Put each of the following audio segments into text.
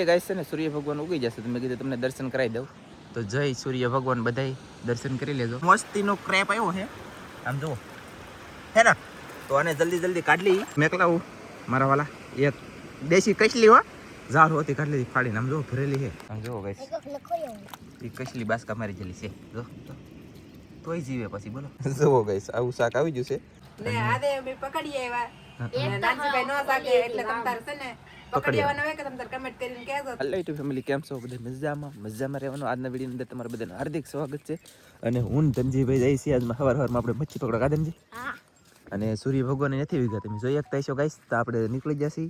Guys છે ને સૂર્ય ભગવાન ઉગી જશે તો મેં કીધું તમને દર્શન કરાવી દઉં. તો જય સૂર્ય ભગવાન બધાય દર્શન કરી લેજો. મસ્તીનો ક્રેપ આવ્યો છે આમ જુઓ હે ને. તો આને જલ્દી કાઢી મેકલાવું મારા વાલા. એક દેશી કચલી હો ઝાડ હોતી કાઢી લીધી ફાડીને આમ જો ભરેલી છે. આમ જુઓ ગાઈસ એ કચલી બાસકા મારી જેલી છે જો તોય જીવે પછી બોલો. જુઓ ગાઈસ આવું શાક આવી ગયું છે ને. આદે મે પકડી આવ્યા નાનજીભાઈ નો શાક એટલે તમતાર છે ને પકડી આવવાનો હોય કે તમતાર કમેન્ટ કરીને કહેજો. હેલો યુટ્યુબ ફેમિલી, કેમ છો બધા? મજામાં રહેવાનું. આજના વિડીયો ની અંદર તમારું બધાનું હાર્દિક સ્વાગત છે. અને હું ધનજીભાઈ જઈ છીએ આજમાં સવારમાં આપણે મચ્છી પકડવા ગાધનજી. અને સૂર્ય ભગવાન નથી વિગા તમે જોઈ શકતા છો ગાઈસ. તો આપણે નીકળી જશે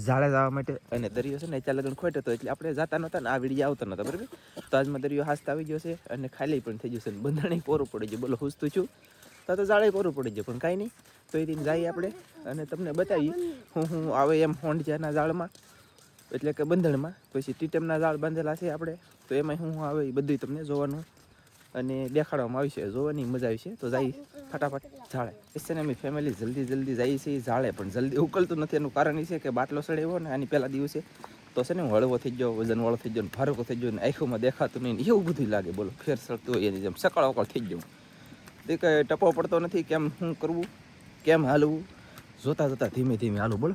ઝાડે જવા માટે. અને દરિયો છે ને ત્યાં લગન ખોટો હતો એટલે આપણે જતા નહોતા ને આ વિડીયો આવતો નહોતો બરાબર. તો આજમાં દરિયો હાસ્તા આવી ગયો છે અને ખાલી પણ થઈ ગયું છે. બંધાણી પોરું પડી ગયું. બોલો હુસતું છું તો ઝાડે પોરું પડી ગયું પણ કાંઈ નહીં. તો એ દિન જઈએ આપણે અને તમને બતાવીએ હું આવે એમ હોંડિયાના ઝાડમાં એટલે કે બંધણમાં. પછી ટીટમના ઝાડ બાંધેલા છે આપણે તો એમાં હું આવે એ બધું તમને જોવાનું અને દેખાડવામાં આવશે. જોવાની મજા આવશે. તો જઈએ ફટાફટ ઝાડે. એટલે ને અમે ફેમિલી જલ્દી જઈએ છીએ ઝાડે. પણ જલ્દી ઉકલતું નથી. એનું કારણ એ છે કે બાટલો સડેવો ને આની પહેલા દિવસે તો છે ને હું હળવો થઈ ગયો, વજનવાળો થઈ ગયો ને ભારોકો થઈ ગયો ને આંખોમાં દેખાતું નહીં એવું બધું લાગે. બોલો ફેર સડતું હોય એની જેમ સકળ વકળ થઈ ગયું. તે કંઈ ટપો પડતો નથી. કેમ શું કરવું, કેમ હાલવું, જોતા ધીમે હાલું. બોલો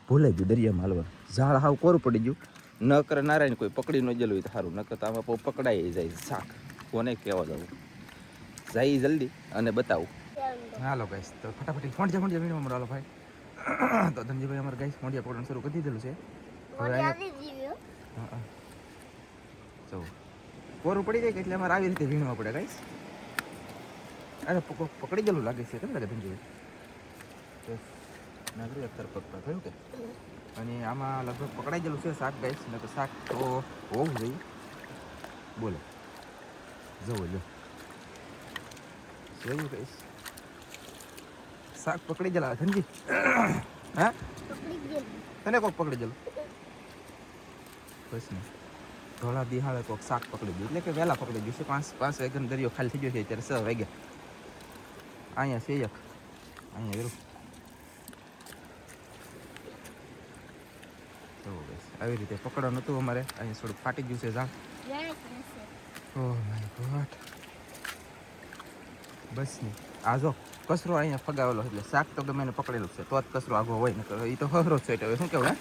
ભૂલાઈ ગયું દરિયામાં હાલવાનું. ઝાડ હાવ કોરું પડી ગયું. ન કરે નારાયણ કોઈ પકડી ન ગયેલું હોય તો સારું. ન કરતા આમાં પકડાઈ જાય શાક. કોને કહેવા જવું. જઈ જલ્દી અને બતાવું. હાલો ગાઈસ તો ફટાફટ ફોંડિયા વીણવા મળો. હાલો ભાઈ. તો ધનજીભાઈ અમારે ગાઈસ ફોંડિયા પકડવાનું શરૂ કરી દીધેલું છે. હવે કોરું પડી જાય કે એટલે અમારે આવી રીતે વીણવા પડે ગાઈસ. અરે પકડી ગયેલું લાગે છે. કેમ લાગે ધનજીભાઈ? નાગરી અત્તર પકડા થયું કે. અને આમાં લગભગ પકડાઈ ગયેલું છે શાક ગાઈસ. ને તો શાક તો હોવું જોઈએ. બોલો જવું જોયું ગાઈસ. શાક પકડી ગયેલા ધનજી. હા તને કોક પકડી ગયેલું બસ ને. ધોળા દિહાળે કોક શાક પકડી ગયું એટલે કે વહેલા પકડી ગયું છે. 5 વાગ્યાનો દરિયો ખાલી થઈ ગયો છે અત્યારે 6 વાગ્યા. અહીંયા છે એક અહીંયા વેરું. આવી રીતે પકડવાનું હતું અમારે. અહીંયા થોડુંક ફાટી ગયું છે ઝાડ. Oh my God. બસ નહીં આ જો કચરો અહીંયા ફગાવેલો એટલે શાક તો ગમે એને પકડેલું છે તો જ કચરો આગો હોય ને. એ તો હરો છે એટલે શું કહેવાય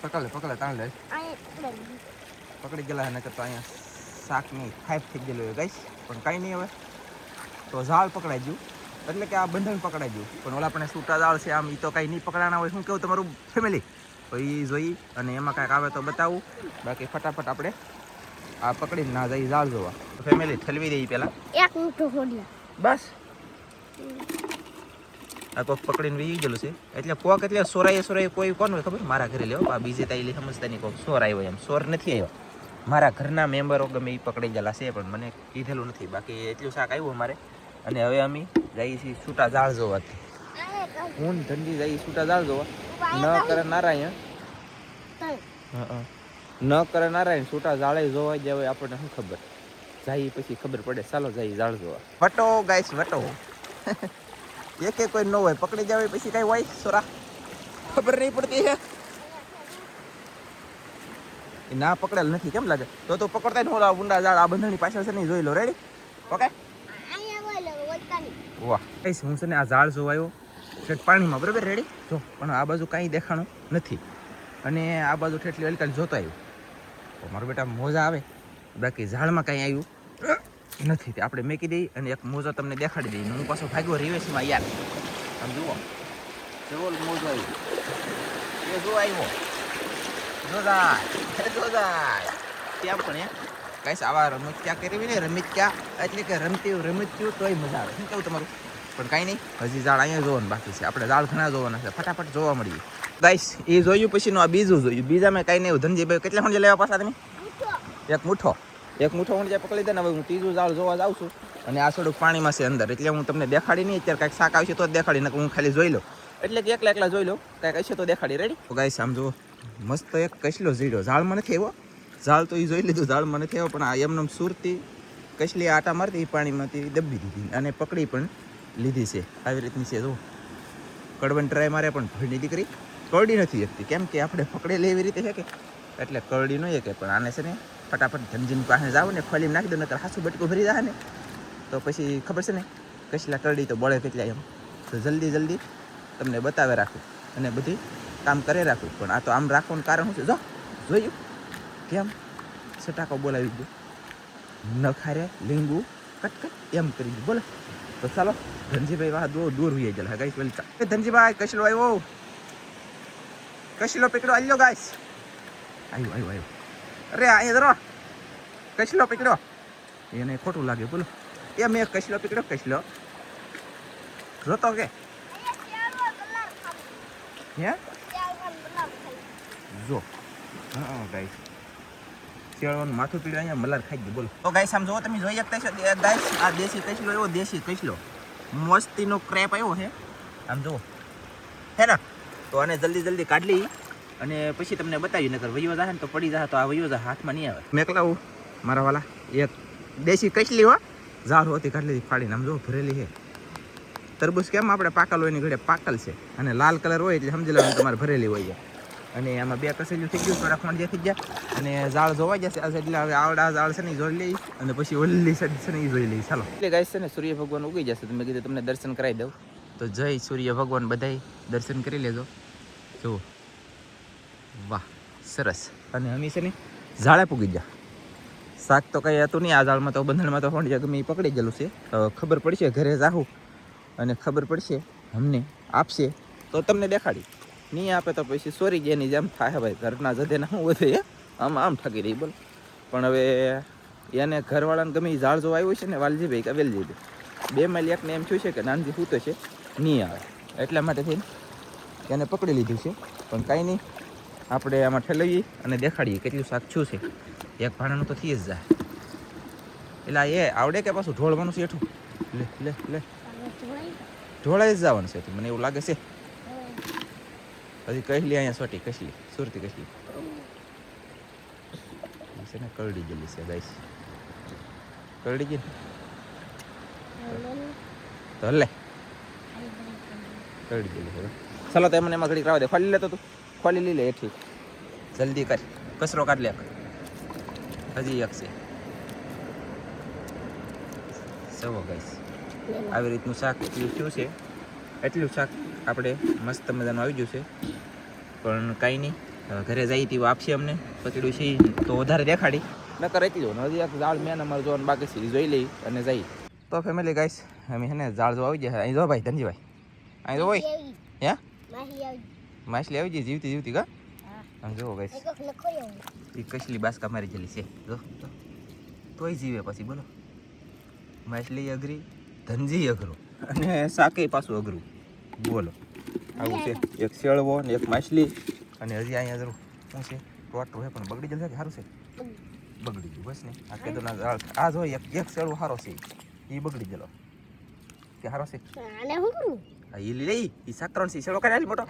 પકડે તાણ લે પકડી ગયેલા ને. તો અહીંયા શાકની ફાઈફ થઈ ગયેલું હોય ગાઈસ. પણ કાંઈ નહીં. હવે તો ઝાડ પકડાઈ ગયું એટલે કે આ બંધન પકડાઈ ગયું. પણ ઓલા પણ સૂટા ઝાડ છે આમ એ તો કાંઈ નહીં પકડાના હોય. શું કેવું તમારું ફેમિલી? તો એ જોઈ અને એમાં કાંઈક આવે તો બતાવું. બાકી ફટાફટ આપણે આ પકડીને ના જઈ ઝાડ જોવા. ફેમિલી ઠલવી દઈ પહેલાં એક મીઠો ફોડ્યા બસ. આ કોક પકડીને વી ગયેલું છે એટલે કોક એટલે સોરાય કોઈ કોણ હોય ખબર? મારા ઘરે લેવો આ બીજે તાઈ સમજતા નહીં. કોક સોર આવ્યો એમ. સોર નથી આવ્યો. મારા ઘરના મેમ્બરો ગમે એ પકડી ગયેલા છે પણ મને કીધેલું નથી. બાકી એટલું શાક આવ્યું અમારે. અને હવે અમે જઈએ છીએ છૂટા ઝાડ જોવા. હું ધંધી જઈએ છૂટા ઝાડ જોવા. ન કરે નારાયણ છૂટા ઝાડે જોવા જાય આપણને શું ખબર. જઈએ પછી ખબર પડે. ચાલો જઈએ ઝાડ જોવા. વટો ગાઈસ વટો. એક કોઈ ન હોય પકડી જાય પછી કઈ હોય સોરા ખબર નહીં પડતી હે. ના પકડેલ નથી કેમ લાગે? તો પકડતા ને ઓલા ઊંડા ઝાડ આ બંધણી પાછળ છે નહીં જોઈ લો. રેડી ઓકે વાહ ગાઈસ. હું છે ને આ ઝાડ જોવાયો ઠેઠ પાણીમાં બરાબર રેડી જો. પણ આ બાજુ કાંઈ દેખાણું નથી અને આ બાજુ ઠેઠલી હલકાલ જોતો આવ્યું તો મારો બેટા મોજા આવે. બાકી ઝાડમાં કાંઈ આવ્યું નથી. તે આપણે મેકી દઈ અને એક મોજો તમને દેખાડી દઈએ. હું પાછો ભાગ્યો રિવેશમાં યાર. આમ જુઓ કેવો મોજો આવ્યો. એ જો આવ્યો જોદાય ત્યાં પણ ગાઈસ આવા રમત્યા કરવી ને. રમત્યા એટલે કે રમત્યું તોય મજા આવે. શું કહું તમારું? પણ કાંઈ નહીં. હજી ઝાડ અહીંયા જોવાનું બાકી છે. આપણે ઝાડ ઘણા જોવાના છે. ફટાફટ જોવા મળીએ ગાઈસ. એ જોયું પછીનું આ બીજું જોયું. બીજામાં કાંઈ નહીં. ધનજીભાઈ કેટલા ખંડે લેવા પાછા તમે? એક મુઠ્ઠો ખંડે પકડી દે ને. હવે હું ત્રીજું ઝાડ જોવા જાઉં છું. અને આ થોડુંક પાણીમાં છે અંદર એટલે હું તમને દેખાડી નહીં. અત્યારે કાંઈક શાક આવશે તો જ દેખાડી. ને હું ખાલી જોઈ લઉં એટલે કે એકલા જોઈ લઉં. કાંઈક હશે તો દેખાડી. રેડી ગાઈસ આમ જુઓ મસ્ત એક કસલો ઝીડો. ઝાડમાં નથી આવ્યો. ઝાડ તો એ જોઈ લીધું ઝાડમાં નથી આવ્યો. પણ આ એમને સુરતી કસલી આટા મારતી એ પાણીમાંથી દબી દીધી અને પકડી પણ લીધી છે. આવી રીતની છે જો. કડવન ટ્રાય મારે પણ ભળની દીકરી કરડી નથી શકતી, કેમ કે આપણે પકડેલી એવી રીતે છે કે એટલે કરડી ન કે. પણ આને છે ને ફટાફટ ધનજીની પાસે જાવ ને ખોલીને નાખી દો, નકર હાસું બટકું ભરી જાય ને તો પછી ખબર છે ને કશલા કરડી તો બળે કેટલા એમ. તો જલ્દી જલ્દી તમને બતાવે રાખું અને બધી કામ કરે રાખું. પણ આ તો આમ રાખવાનું કારણ શું છે, જો જોયું કેમ સટાકો બોલાવી ગયો, નખારે લીંબુ કટકટ એમ કરી ગયું બોલો. તો ચાલો ધનજીભાઈ વાહ દૂર હોઈ જાય ગાઈસ. વેલકમ ધનજીભાઈ, કશલો આવ્યો, કશલો પકડો આલ્યો ગાઈસ. આવ્યો અરે અહીંયા જરો કશલો પકડો, એને ખોટું લાગે બોલો. એ મેં કશલો પકડ્યો, કશલો જોતો કે હે જો હા ગાઈસ શિયાળવાનું માથું પીડ્યું અહીંયા મલાર ખાઈ ગયું બોલો. તો ગાઈસ આમ જો તમે જોઈ શકતા છો ગાઈસ, આ દેશી કશલો એવો દેશી કશલો મસ્તીનો ક્રેપ આવ્યો છે આમ જુઓ હે ને. તો આને જલ્દી જલ્દી કાઢી લઈ અને પછી તમને બતાવી, નકર વયો જાય ને તો પડી જાય, તો આ વયો જાય હાથમાં નહીં આવે. મેકલાવું મારા વાલા એક દેશી કશલી હો ઝાડ હોતી કાઢી ફાડીને આમ જો ભરેલી છે. તરબૂચ કેમ આપણે પાકલ હોય એની ઘડે પાકલ છે અને લાલ કલર હોય એટલે સમજી લેવાનું તમારે ભરેલી હોય છે. અને આમાં બે કસેલું થઈ ગયું, થોડા ખંડ થઈ ગયા અને ઝાડ જોવા જશે આ એટલે હવે આવડા ઝાડ છે ને જોઈ લઈ અને પછી ઓલી સાઈડ છે ને એ જોઈ લઈ. ચાલો એટલે ગાઈસ છે ને સૂર્ય ભગવાન ઉગી જશે, તમે કીધું તમને દર્શન કરાવી દઉં. તો જય સૂર્ય ભગવાન બધાય દર્શન કરી લેજો. જુઓ વાહ સરસ. અને અમે છે ને ઝાડે પૂગી ગયા, શાક તો કંઈ હતું નહીં આ ઝાડમાં, તો બંધણમાં તો ફોન ગમે એ પકડી ગયેલું છે. ખબર પડશે ઘરે જાહું અને ખબર પડશે અમને આપશે તો તમને દેખાડી, નહીં આપે તો પછી સોરી ગયા ની જેમ થાય ભાઈ. ઘરના જધેના શું વધે આમ આમ ઠગી રહી બોલ. પણ હવે એને ઘરવાળાને ગમે એ ઝાડ જોવા આવ્યું છે ને વાલજીભાઈ કે વેલજીભાઈ બે માઇલ એકને એમ થયું છે કે નાનજી શું તો છે નહીં આવે, એટલા માટે થઈને એને પકડી લીધું છે. પણ કાંઈ નહીં, આપણે આમાં ઠેલાવીએ અને દેખાડીએ કેટલું શાક છું છે. એક ભાણાનું તો થઈ જ જાય. એટલે એ આવડે કે પાછું ઢોળવાનું છે એઠું લે લે લે ઢોળાઈ જ જવાનું છે મને એવું લાગે છે. હજી કહેલી અહીંયા સોટી કશલી સુરતી કશલી છે ને કરડી ગયેલી છે ગાઈસ, કરડી ગઈ તો લે કરડી ગયેલી છે. ચાલો તો મને એમાં ઘડી કરાવવા દે, ખોલી લેતો તું ખોલી લઈ લે એઠી જલ્દી કર, કચરો કાઢ લે. હજી એક છે સવો ગાઈસ. આવી રીતનું શાક એટલું થયું છે, એટલું શાક આપણે મસ્ત મજાનું આવી ગયું છે. પણ કાંઈ નહીં, ઘરે જઈ તેવું આપશે અમને પકડ્યું છે તો વધારે દેખાડી, નકર એટલું હજી એક ઝાડ મેન અમારે જોવાનું બાકી છે જોઈ લઈ અને જઈ. તો ફેમિલી ગાઈસ અમે છે ને ઝાડ જો આવી જાય અહીં જો ભાઈ ધનજીભાઈ અહીં જો હોય હે માછલી આવી જાય જીવતી જીવતી કા આમ જુઓ ગાઈસ એ કશલી બાસકા મારી ગયેલી છે જો તોય જીવે પછી બોલો. માછલી અઘરી, ધનજી અઘરું અને શાકે પાછું અઘરું બોલો. આવું છે એક શેળવો ને એક માછલી અને હજી અહીંયા જરૂર શું છે ટોટું છે પણ બગડી જશે કે સારું છે બગડી ગયું બસ ને. આ કેદોના ઝાડ આ જો એક શેળવો સારો છે એ બગડી ગયેલો કે સારો છે આ એ લઈ એ સાકરણ છે શેળવો કાઢી મોટો.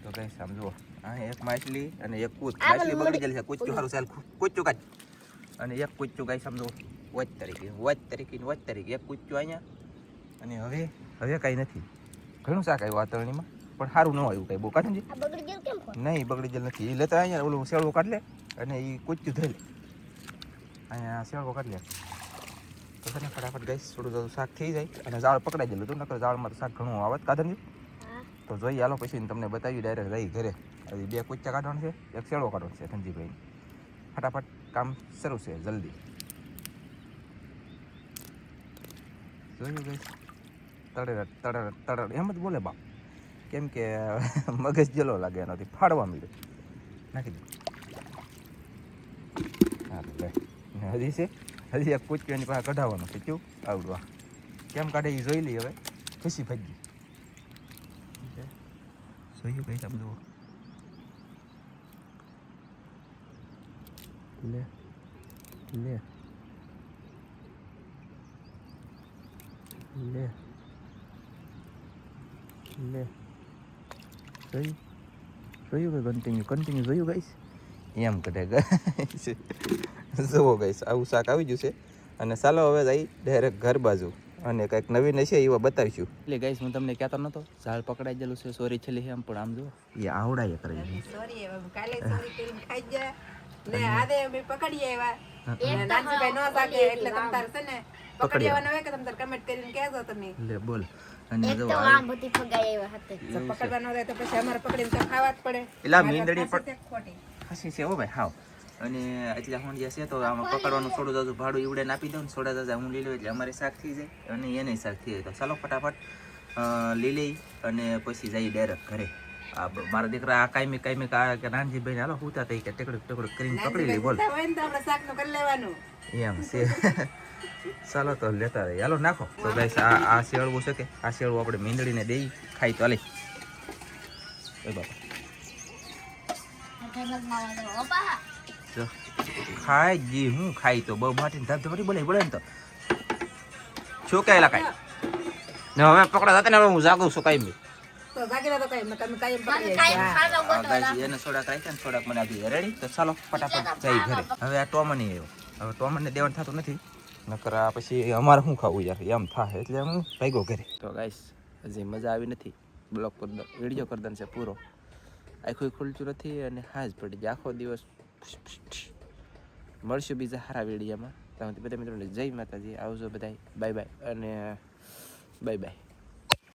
તો કઈ સમજો આ એક માછલી અને એક કૂચ, માછલી બગડી ગયેલી છે, કૂચું સારું છે કૂચું કાઢ અને એક કૂચું કઈ સમજો વચ તરીકે એક કૂચું અહીંયા. અને હવે કાંઈ નથી, ઘણું શાક આવ્યું વાતરણીમાં પણ સારું ન આવ્યું કાંઈ બહુ કાઢે નહીં બગડી ગયેલ નથી. એ લેતા અહીંયા ઓલું શેળવો કાઢ લે અને એ કૂચું ધોઈ લે અહીંયા શેળવો કાઢ લે તો તને ફટાફટ ગઈશ થોડું થોડું શાક થઈ જાય અને ઝાડ પકડાઈ ગયેલું હતું, નકર ઝાડમાં તો શાક ઘણું આવત કાઢે. તો જોઈએ હાલો પછી તમને બતાવી ડાયરેક્ટ જઈ ઘરે. હજી બે કૂચા કાઢવાનું છે, એક શેળવો કાઢવાનો છે ધનજીભાઈ. ફટાફટ કામ શરૂ છે જલ્દી. જોયું ગઈ તળે એમ જ બોલે બાપ, કેમ કે મગજ જલો લાગે એનાથી ફાડવા મળ્યો નાખી દે. હા ભાઈ હજી છે, હજી એક કૂચકી એની પાસે કઢાવવાનું છે. કેવું આવડવા કેમ કાઢે એ જોઈ લઈ હવે ખુશી ભાજી. જોયું કઈ તમે જુઓ લે લે લે લે જોયું કે કન્ટિન્યુ જોયું ગાઈસ એમ કઢે ગાઈસ જુઓ ગાઈસ આવું શાક આવી ગયું છે. અને ચાલો હવે જઈ ડાયરેક્ટ ઘર બાજુ. અને કંઈક નવીન હશે એવા બતાવીશું. એટલે ગાઈસ હું તમને કહેતો નતો ઝાડ પકડાઈ ગયેલું છે સોરી છેલ્લી છે આમ પણ આમ જો એ આવડાય કરે છે સોરી હવે કાલે સોરી કરીને ખાઈ ગયા ને આદે અમે પકડી આવ્યા નાનજીભાઈ નો સાકે એટલે તમ તાર છે ને પકડી આવવાનો હોય કે તમ તાર કમેન્ટ કરીને કહેજો તમે લે બોલ અને જો આમ બધી ફગાઈ આવ્યા hatte પકડવાનો હોય તો પછી અમારે પકડીને તો ખાવા જ પડે એલા મીંદડી પણ ખોટી હસી છે હો ભાઈ હાવ અને એટલે હું જે છે તો આમાં પકડવાનું થોડું જાજુ ભાડું ઈવડે આપી દઉં ને થોડા જાજા હું લઈ લઉં એટલે અમારે શાક થઈ જાય અને એને શાક થઈ જાય તો ચાલો ફટાફટ લઈ લઈ અને પછી જઈ ડાયરેક્ટ ઘરે. આ મારા દીકરા આ કાયમી કે નાનજીભાઈ હાલો હુતા થઈ કે ટેકડુક કરીને પકડી લઈ બોલ હોય ને તો આપણે શાક નું કરી લેવાનું એમ છે. ચાલો તો લેતા રહી હાલો નાખો તો ગાઈસ આ શેળવું છે કે આ શેળવું આપણે મીંદડીને દઈ ખાઈ તો હાલે એ બાપા જો ખાઈ જી હું ખાઈ તો બહુ માટી ધબધબડી બોલે ને તો શું કહેલા કાંઈ ને હવે પકડા હતા ને હવે હું જાગું છું કાંઈ તો જાગીરા તો કઈ તમે કાયમ પકડી એને થોડાક રાખ્યા ને થોડાક મને આપી રેડી તો ચાલો ફટાફટ જઈ ઘરે. હવે આ ટોમન નહીં આવ્યો હવે ટોમનને દેવાનું થતું નથી નકર આ પછી અમારે શું ખાવું યાર એમ થાય એટલે હું ભાગ્યો ઘરે. તો ગાઈસ હજી મજા આવી નથી બ્લોગ પર વિડીયો કરદન છે પૂરો આખું ખુલતું નથી અને હાજ પડી જાય આખો દિવસ. મળશું બીજા સારા વિડીયોમાં. ત્યાં બધા મિત્રોને જય માતાજી આવજો બધાય બાય બાય અને બાય બાય.